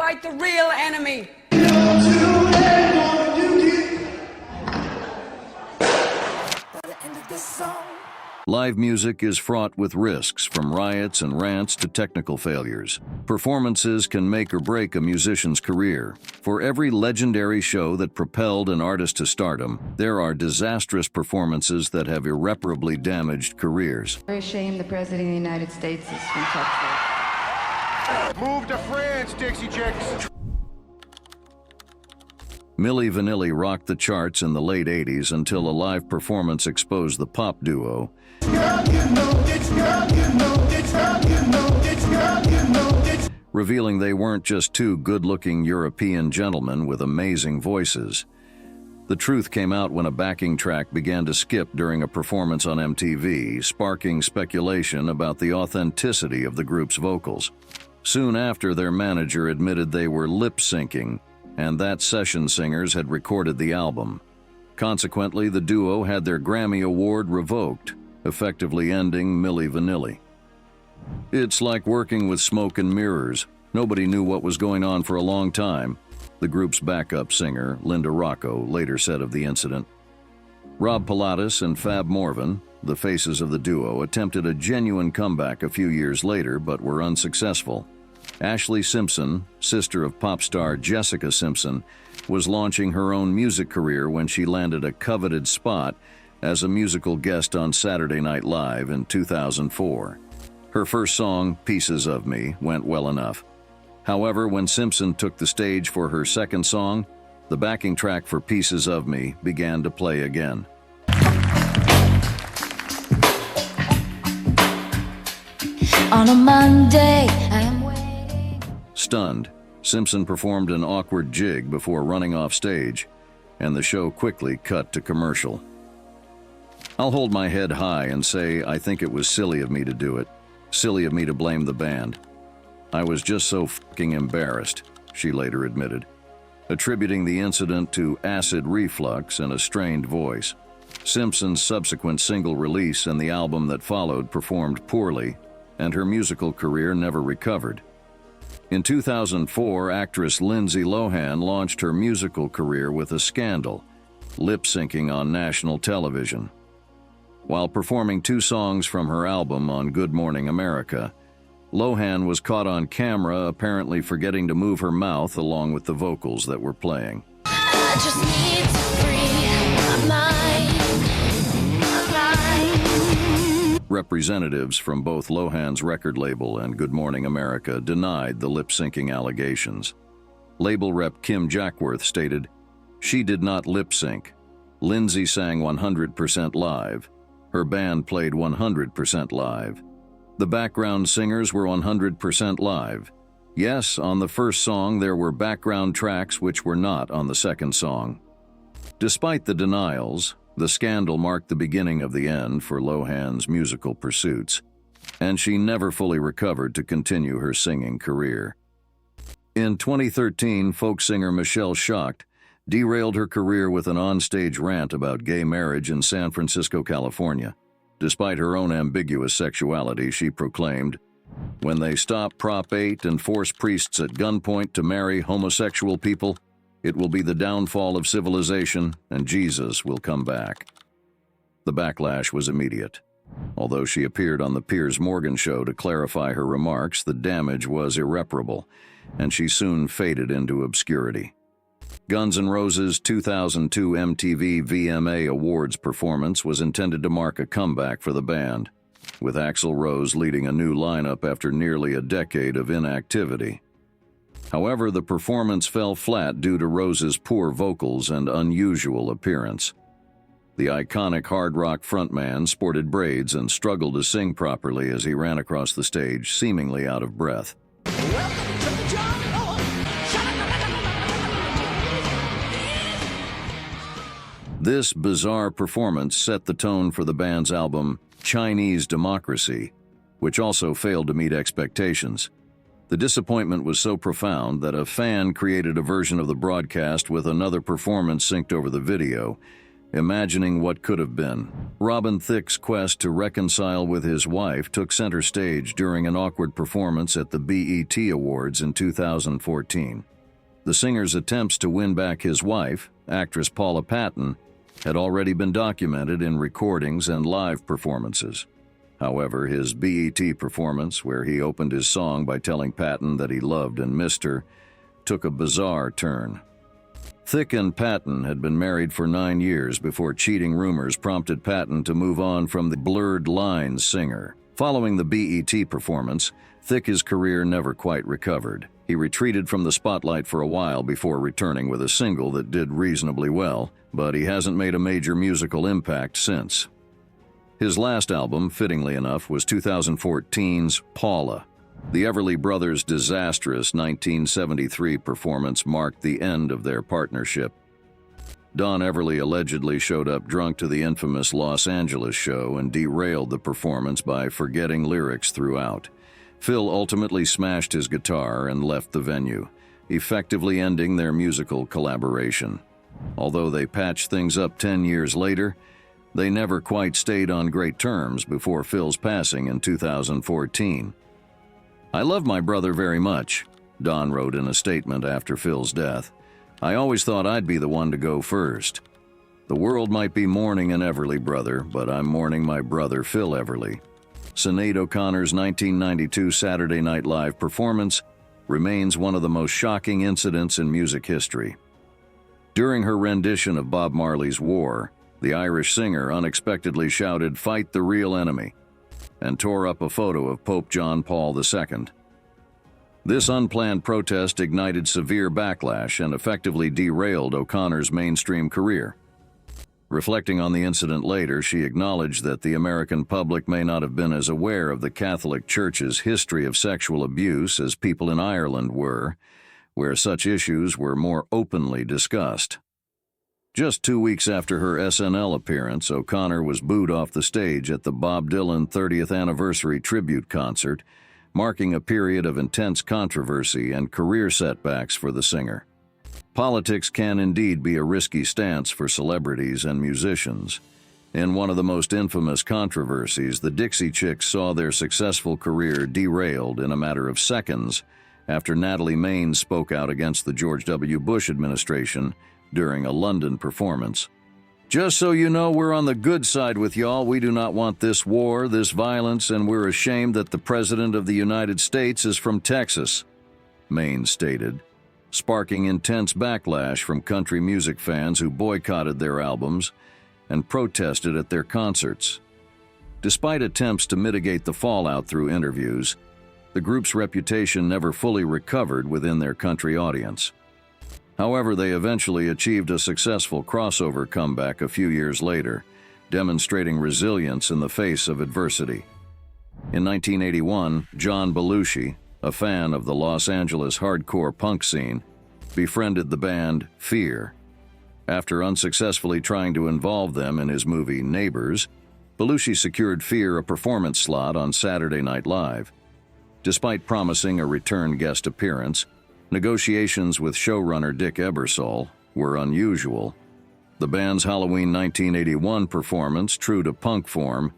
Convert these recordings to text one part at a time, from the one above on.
fight the real enemy. Live music is fraught with risks, from riots and rants to technical failures. Performances can make or break a musician's career. For every legendary show that propelled an artist to stardom, there are disastrous performances that have irreparably damaged careers. Very ashamed the President of the United States is from Texas. Move to France, Dixie Chicks! Milli Vanilli rocked the charts in the late 80s until a live performance exposed the pop duo, revealing they weren't just two good-looking European gentlemen with amazing voices. The truth came out when a backing track began to skip during a performance on MTV, sparking speculation about the authenticity of the group's vocals. Soon after, their manager admitted they were lip-syncing, and that session singers had recorded the album. Consequently, the duo had their Grammy Award revoked, effectively ending Milli Vanilli. "It's like working with smoke and mirrors. Nobody knew what was going on for a long time," the group's backup singer, Linda Rocco, later said of the incident. Rob Pilatus and Fab Morvan, the faces of the duo, attempted a genuine comeback a few years later but were unsuccessful. Ashlee Simpson, sister of pop star Jessica Simpson, was launching her own music career when she landed a coveted spot as a musical guest on Saturday Night Live in 2004. Her first song, Pieces of Me, went well enough. However, when Simpson took the stage for her second song, the backing track for Pieces of Me began to play again. On a Monday, I am waiting. Stunned, Simpson performed an awkward jig before running off stage, and the show quickly cut to commercial. "I'll hold my head high and say I think it was silly of me to do it. Silly of me to blame the band. I was just so fucking embarrassed," she later admitted, attributing the incident to acid reflux and a strained voice. Simpson's subsequent single release and the album that followed performed poorly, and her musical career never recovered. In 2004, actress LindsayLohan launched her musical career with a scandal, lip-syncing on national television. While performing two songs from her album on Good Morning America, Lohan was caught on camera apparently forgetting to move her mouth along with the vocals that were playing. I just need to free my mind. Representatives from both Lohan's record label and Good Morning America denied the lip-syncing allegations. Label rep Kim Jackworth stated, "She did not lip-sync. Lindsay sang 100% live. Her band played 100% live. The background singers were 100% live. Yes, on the first song there were background tracks which were not on the second song." Despite the denials, the scandal marked the beginning of the end for Lohan's musical pursuits, and she never fully recovered to continue her singing career. In 2013, folk singer Michelle Shocked derailed her career with an onstage rant about gay marriage in San Francisco, California. Despite her own ambiguous sexuality, she proclaimed, "When they stop Prop 8 and force priests at gunpoint to marry homosexual people, it will be the downfall of civilization, and Jesus will come back." The backlash was immediate. Although she appeared on the Piers Morgan show to clarify her remarks, the damage was irreparable, and she soon faded into obscurity. Guns N' Roses' 2002 MTV VMA Awards performance was intended to mark a comeback for the band, with Axl Rose leading a new lineup after nearly a decade of inactivity. However, the performance fell flat due to Rose's poor vocals and unusual appearance. The iconic hard rock frontman sported braids and struggled to sing properly as he ran across the stage, seemingly out of breath. This bizarre performance set the tone for the band's album, Chinese Democracy, which also failed to meet expectations. The disappointment was so profound that a fan created a version of the broadcast with another performance synced over the video, Imagining what could have been, Robin Thicke's quest to reconcile with his wife took center stage during an awkward performance at the BET Awards in 2014. The singer's attempts to win back his wife, actress Paula Patton, had already been documented in recordings and live performances. However, his BET performance, where he opened his song by telling Patton that he loved and missed her, took a bizarre turn. Thicke and Patton had been married for 9 years before cheating rumors prompted Patton to move on from the Blurred Lines singer. Following the BET performance, Thicke's career never quite recovered. He retreated from the spotlight for a while before returning with a single that did reasonably well, but he hasn't made a major musical impact since. His last album, fittingly enough, was 2014's Paula. The Everly Brothers' disastrous 1973 performance marked the end of their partnership. Don Everly allegedly showed up drunk to the infamous Los Angeles show and derailed the performance by forgetting lyrics throughout. Phil ultimately smashed his guitar and left the venue, effectively ending their musical collaboration. Although they patched things up 10 years later, they never quite stayed on great terms before Phil's passing in 2014. "I love my brother very much," Don wrote in a statement after Phil's death. "I always thought I'd be the one to go first. The world might be mourning an Everly brother, but I'm mourning my brother Phil Everly." Sinead O'Connor's 1992 Saturday Night Live performance remains one of the most shocking incidents in music history. During her rendition of Bob Marley's War, the Irish singer unexpectedly shouted, "Fight the real enemy," and tore up a photo of Pope John Paul II. This unplanned protest ignited severe backlash and effectively derailed O'Connor's mainstream career. Reflecting on the incident later, she acknowledged that the American public may not have been as aware of the Catholic Church's history of sexual abuse as people in Ireland were, where such issues were more openly discussed. Just 2 weeks after her SNL appearance, O'Connor was booed off the stage at the Bob Dylan 30th anniversary tribute concert, marking a period of intense controversy and career setbacks for the singer. Politics can indeed be a risky stance for celebrities and musicians. In one of the most infamous controversies, the Dixie Chicks saw their successful career derailed in a matter of seconds after Natalie Maines spoke out against the George W. Bush administration during a London performance. "Just so you know, we're on the good side with y'all. We do not want this war, this violence, and we're ashamed that the President of the United States is from Texas," Maines stated, sparking intense backlash from country music fans who boycotted their albums and protested at their concerts. Despite attempts to mitigate the fallout through interviews, the group's reputation never fully recovered within their country audience. However, they eventually achieved a successful crossover comeback a few years later, demonstrating resilience in the face of adversity. In 1981, John Belushi, a fan of the Los Angeles hardcore punk scene, befriended the band Fear. After unsuccessfully trying to involve them in his movie Neighbors, Belushi secured Fear a performance slot on Saturday Night Live. Despite promising a return guest appearance, negotiations with showrunner Dick Ebersol were unusual. The band's Halloween 1981 performance, true to punk form,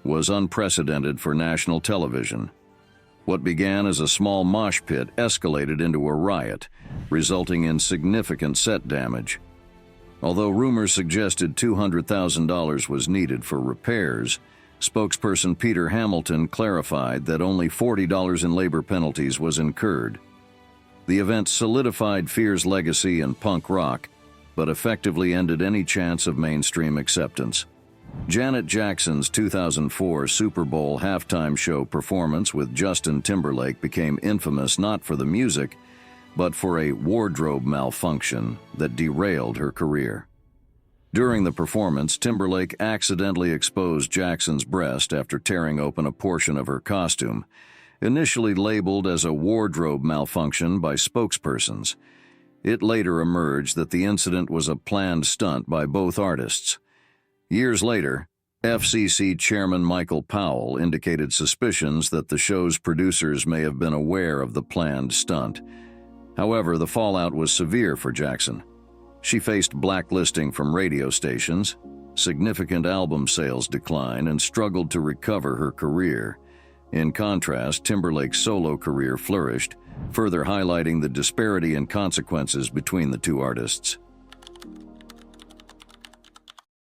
was unprecedented for national television. What began as a small mosh pit escalated into a riot, resulting in significant set damage. Although rumors suggested $200,000 was needed for repairs, spokesperson Peter Hamilton clarified that only $40 in labor penalties was incurred. The event solidified Fear's legacy in punk rock, but effectively ended any chance of mainstream acceptance. Janet Jackson's 2004 Super Bowl halftime show performance with Justin Timberlake became infamous not for the music, but for a wardrobe malfunction that derailed her career. During the performance, Timberlake accidentally exposed Jackson's breast after tearing open a portion of her costume, initially labeled as a wardrobe malfunction by spokespersons. It later emerged that the incident was a planned stunt by both artists. Years later, FCC Chairman Michael Powell indicated suspicions that the show's producers may have been aware of the planned stunt. However, the fallout was severe for Jackson. She faced blacklisting from radio stations, significant album sales decline, and struggled to recover her career. In contrast, Timberlake's solo career flourished, further highlighting the disparity in consequences between the two artists.